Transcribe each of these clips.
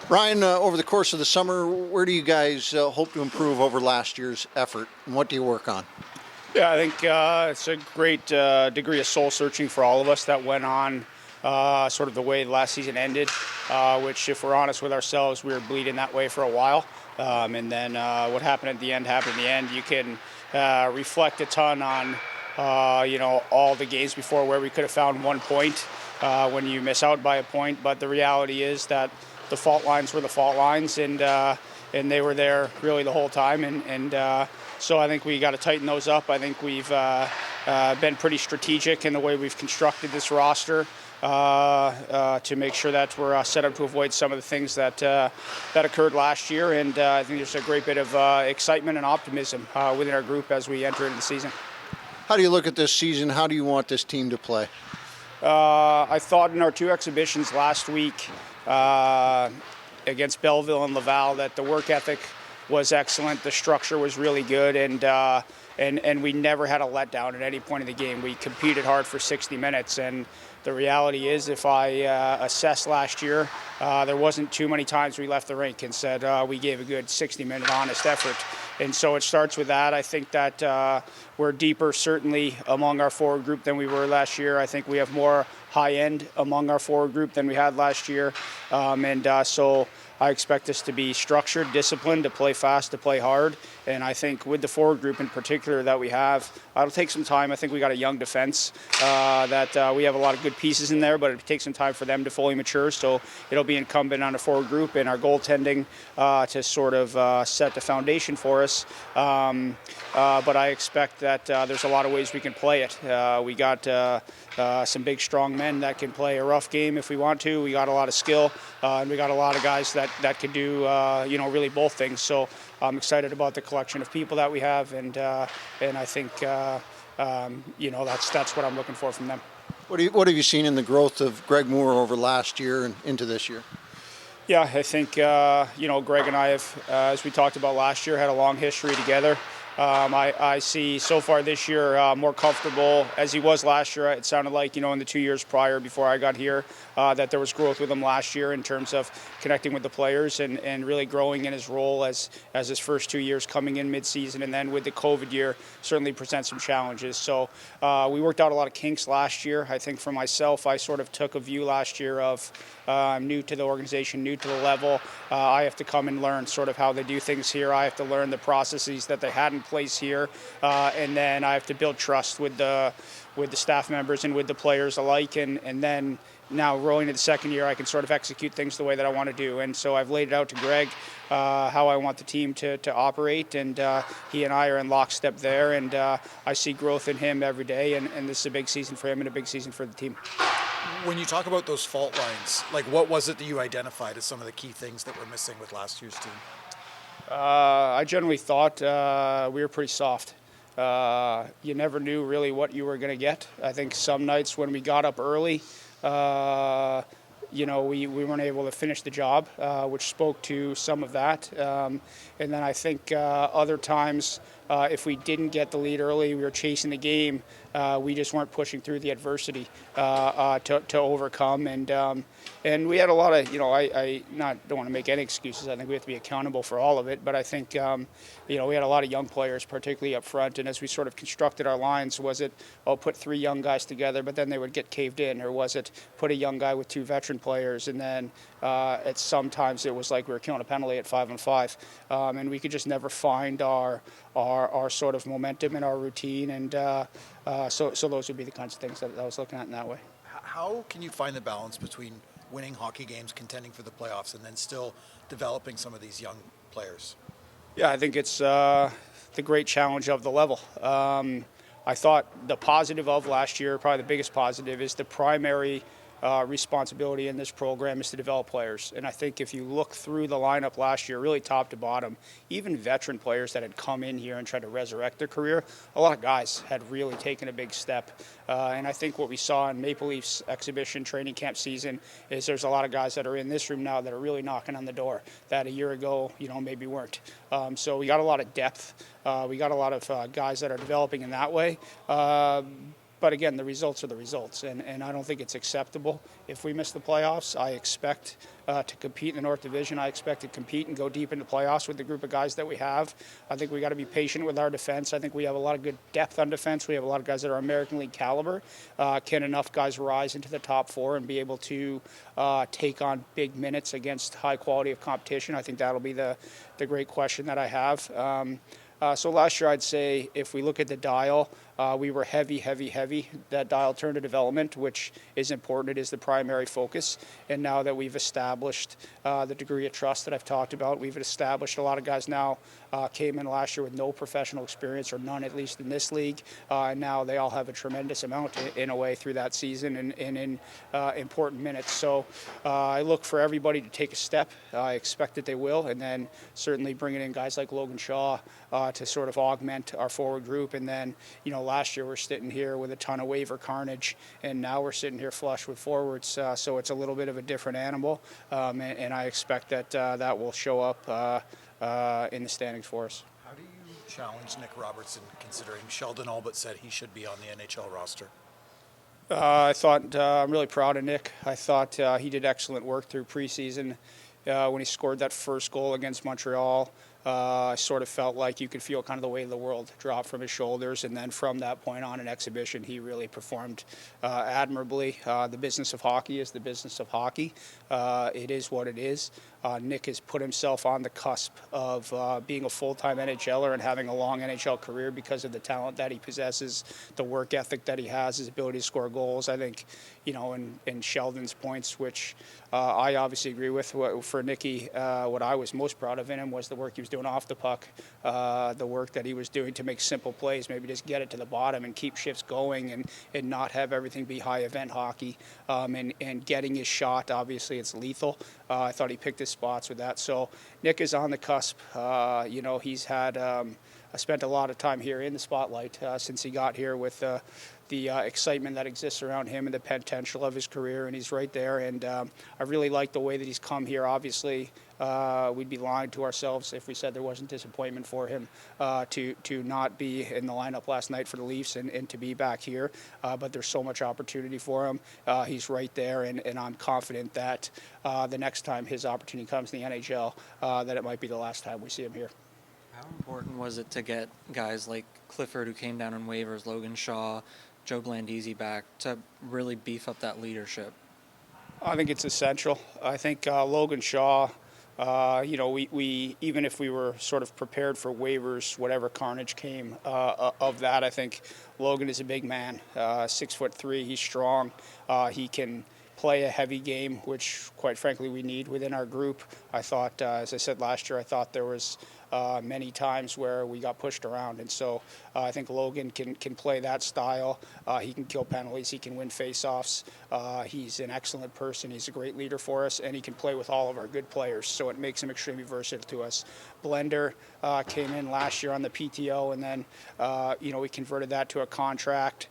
Ryan, over the course of the summer, where do you guys hope to improve over last year's effort, and what do you work on? Yeah, I think it's a great degree of soul searching for all of us that went on sort of the way the last season ended, which, if we're honest with ourselves, we were bleeding that way for a while. And then what happened at the end happened at the end. You can reflect a ton on, all the games before where we could have found 1 point when you miss out by a point. But the reality is that the fault lines were the fault lines, and they were there really the whole time. So I think we got to tighten those up. I think we've been pretty strategic in the way we've constructed this roster to make sure that we're set up to avoid some of the things that occurred last year. And I think there's a great bit of excitement and optimism within our group as we enter into the season. How do you look at this season? How do you want this team to play? I thought in our two exhibitions last week against Belleville and Laval that the work ethic was excellent. The structure was really good, and we never had a letdown at any point in the game. We competed hard for 60 minutes, and the reality is, if I assess last year, there wasn't too many times we left the rink and said we gave a good 60-minute honest effort. And so it starts with that. I think that we're deeper, certainly, among our forward group than we were last year. I think we have more high end among our forward group than we had last year. So I expect us to be structured, disciplined, to play fast, to play hard. And I think with the forward group in particular that we have, it'll take some time. I think we got a young defense that we have a lot of good pieces in there, but it takes some time for them to fully mature. So it'll be incumbent on the forward group and our goaltending to sort of set the foundation for us. But I expect that there's a lot of ways we can play it. We got some big, strong men that can play a rough game if we want to. We got a lot of skill, and we got a lot of guys that can do, really both things. So I'm excited about the collection of people that we have, and I think, that's what I'm looking for from them. What have you seen in the growth of Greg Moore over last year and into this year? Yeah, I think, Greg and I have, as we talked about last year, had a long history together. I see so far this year more comfortable as he was last year. It sounded like, in the 2 years prior before I got here, that there was growth with him last year in terms of connecting with the players and really growing in his role as his first 2 years coming in mid-season. And then with the COVID year, certainly presents some challenges. So we worked out a lot of kinks last year. I think for myself, I sort of took a view last year of I'm new to the organization, new to the level. I have to come and learn sort of how they do things here. I have to learn the processes that they had in place here, and then I have to build trust with the staff members and with the players alike. And then now rolling to the second year, I can sort of execute things the way that I want to do. And so I've laid it out to Greg how I want the team to operate, and he and I are in lockstep there. And I see growth in him every day, and this is a big season for him and a big season for the team. When you talk about those fault lines, what was it that you identified as some of the key things that were missing with last year's team? I generally thought we were pretty soft. You never knew really what you were going to get. I think some nights when we got up early, we weren't able to finish the job, which spoke to some of that. And then I think other times, if we didn't get the lead early, we were chasing the game. We just weren't pushing through the adversity to overcome. And we had a lot of, I don't want to make any excuses. I think we have to be accountable for all of it. But I think, we had a lot of young players, particularly up front. And as we sort of constructed our lines, was it, put three young guys together, but then they would get caved in? Or was it put a young guy with two veteran players, and then sometimes it was like we were killing a penalty at 5-on-5. And we could just never find our sort of momentum in our routine. And so those would be the kinds of things that I was looking at in that way. How can you find the balance between winning hockey games, contending for the playoffs, and then still developing some of these young players? Yeah, I think it's the great challenge of the level. I thought the positive of last year, probably the biggest positive, is the primary responsibility in this program is to develop players. And I think if you look through the lineup last year, really top to bottom, even veteran players that had come in here and tried to resurrect their career, a lot of guys had really taken a big step. And I think what we saw in Maple Leafs exhibition training camp season is there's a lot of guys that are in this room now that are really knocking on the door that a year ago, maybe weren't. So we got a lot of depth. We got a lot of guys that are developing in that way. But again, the results are the results, and I don't think it's acceptable if we miss the playoffs. I expect to compete in the North Division. I expect to compete and go deep into playoffs with the group of guys that we have. I think we got to be patient with our defense. I think we have a lot of good depth on defense. We have a lot of guys that are American League caliber. Can enough guys rise into the top four and be able to take on big minutes against high quality of competition? I think that'll be the great question that I have. So last year, I'd say if we look at the dial, we were heavy. That dial turned to development, which is important. It is the primary focus. And now that we've established the degree of trust that I've talked about, we've established a lot of guys now came in last year with no professional experience, or none at least in this league. And now they all have a tremendous amount in a way through that season and in important minutes. So I look for everybody to take a step. I expect that they will. And then certainly bringing in guys like Logan Shaw to sort of augment our forward group. And then, last year we're sitting here with a ton of waiver carnage, and now we're sitting here flush with forwards. So it's a little bit of a different animal, and I expect that that will show up in the standings for us. How do you challenge Nick Robertson, considering Sheldon all but said he should be on the NHL roster? I'm really proud of Nick. I thought he did excellent work through preseason. When he scored that first goal against Montreal, I sort of felt like you could feel kind of the weight of the world drop from his shoulders. And then from that point on in exhibition, he really performed admirably. The business of hockey is the business of hockey. It is what it is. Nick has put himself on the cusp of being a full-time NHLer and having a long NHL career because of the talent that he possesses, the work ethic that he has, his ability to score goals. I think, in Sheldon's points, which I obviously agree with, for Nicky, what I was most proud of in him was the work he was doing off the puck, the work that he was doing to make simple plays, maybe just get it to the bottom and keep shifts going and not have everything be high-event hockey, and getting his shot. Obviously, it's lethal. I thought he picked his spots with that. So Nick is on the cusp. He's had spent a lot of time here in the spotlight since he got here with the excitement that exists around him and the potential of his career, and he's right there. And I really like the way that he's come here. Obviously, we'd be lying to ourselves if we said there wasn't disappointment for him to not be in the lineup last night for the Leafs and to be back here. But there's so much opportunity for him. He's right there, and I'm confident that the next time his opportunity comes in the NHL, that it might be the last time we see him here. How important was it to get guys like Clifford, who came down on waivers, Logan Shaw, Joe Blandisi back, to really beef up that leadership? I think it's essential. I think Logan Shaw, we even if we were sort of prepared for waivers, whatever carnage came of that, I think Logan is a big man, 6'3", he's strong, he can play a heavy game, which quite frankly we need within our group. I thought, as I said last year, I thought there was many times where we got pushed around, and so I think Logan can play that style. He can kill penalties, he can win faceoffs. He's an excellent person, he's a great leader for us, and he can play with all of our good players, so it makes him extremely versatile to us. Blender came in last year on the PTO, and then we converted that to a contract,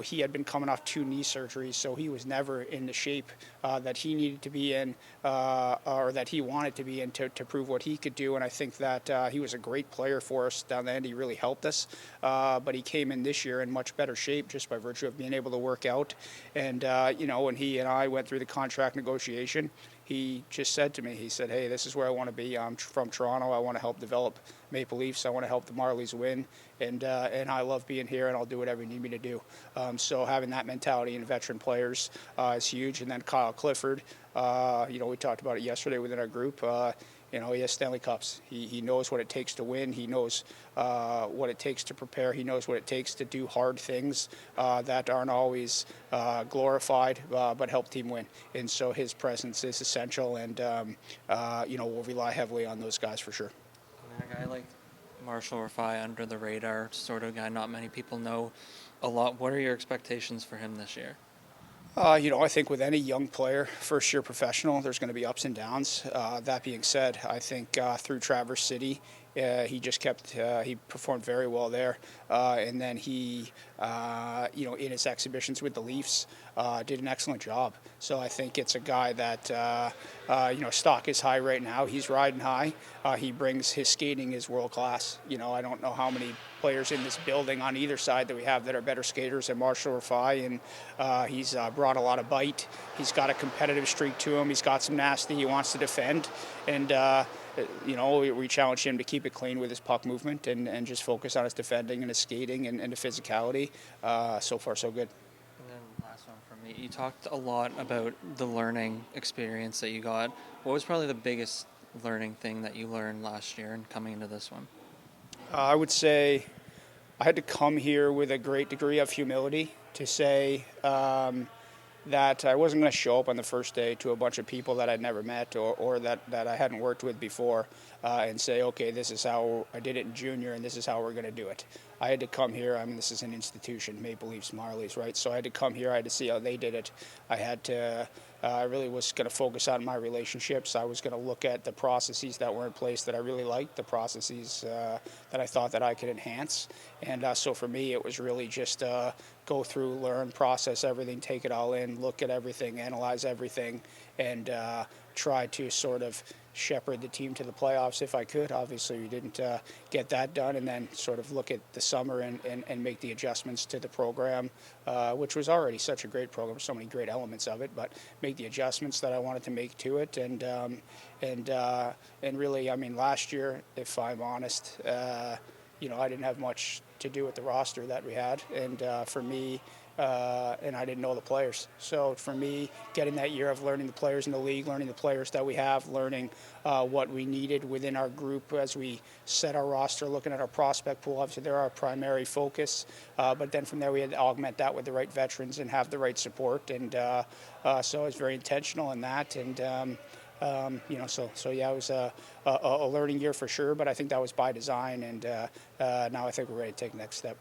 he had been coming off 2 knee surgeries, so he was never in the shape that he needed to be in or that he wanted to be in to prove what he could do. And I think that he was a great player for us down the end. He really helped us. But he came in this year in much better shape just by virtue of being able to work out. And, when he and I went through the contract negotiation, he just said to me, he said, hey, this is where I want to be. I'm from Toronto. I want to help develop Maple Leafs. I want to help the Marlies win. And I love being here, and I'll do whatever you need me to do. So having that mentality in veteran players is huge. And then Kyle Clifford, we talked about it yesterday within our group. He has Stanley Cups. He knows what it takes to win. He knows what it takes to prepare. He knows what it takes to do hard things that aren't always glorified, but help team win. And so his presence is essential, and we'll rely heavily on those guys for sure. A guy like Marshall Rifai, under the radar sort of guy, not many people know a lot. What are your expectations for him this year? I think with any young player, first-year professional, there's going to be ups and downs. That being said, I think through Traverse City, he just kept he performed very well there, and then he in his exhibitions with the Leafs did an excellent job. So I think it's a guy that stock is high right now. He's riding high. He brings his skating is world class. I don't know how many players in this building on either side that we have that are better skaters than Marshall Rifai, and he's brought a lot of bite. He's got a competitive streak to him. He's got some nasty. He wants to defend, and we challenge him to keep it clean with his puck movement and just focus on his defending and his skating and the physicality. So far, so good. And then last one from me. You talked a lot about the learning experience that you got. What was probably the biggest learning thing that you learned last year and coming into this one? I would say I had to come here with a great degree of humility to say that I wasn't going to show up on the first day to a bunch of people that I'd never met or that I hadn't worked with before and say, okay, this is how I did it in junior and this is how we're going to do it. I had to come here. I mean, this is an institution, Maple Leafs, Marlies, right? So I had to come here. I had to see how they did it. I really was going to focus on my relationships. I was going to look at the processes that were in place that I really liked, the processes that I thought that I could enhance. And so for me, it was really just go through, learn, process everything, take it all in, look at everything, analyze everything, and try to sort of shepherd the team to the playoffs if I could. Obviously, we didn't get that done, and then sort of look at the summer and make the adjustments to the program, which was already such a great program, so many great elements of it, but make the adjustments that I wanted to make to it. And really, I mean, last year, if I'm honest, I didn't have much to do with the roster that we had, and for me, and I didn't know the players. So for me, getting that year of learning the players in the league, learning the players that we have, learning what we needed within our group as we set our roster, looking at our prospect pool. Obviously, they're our primary focus. But then from there, we had to augment that with the right veterans and have the right support. And so I was very intentional in that. And it was a learning year for sure. But I think that was by design. And now I think we're ready to take the next step.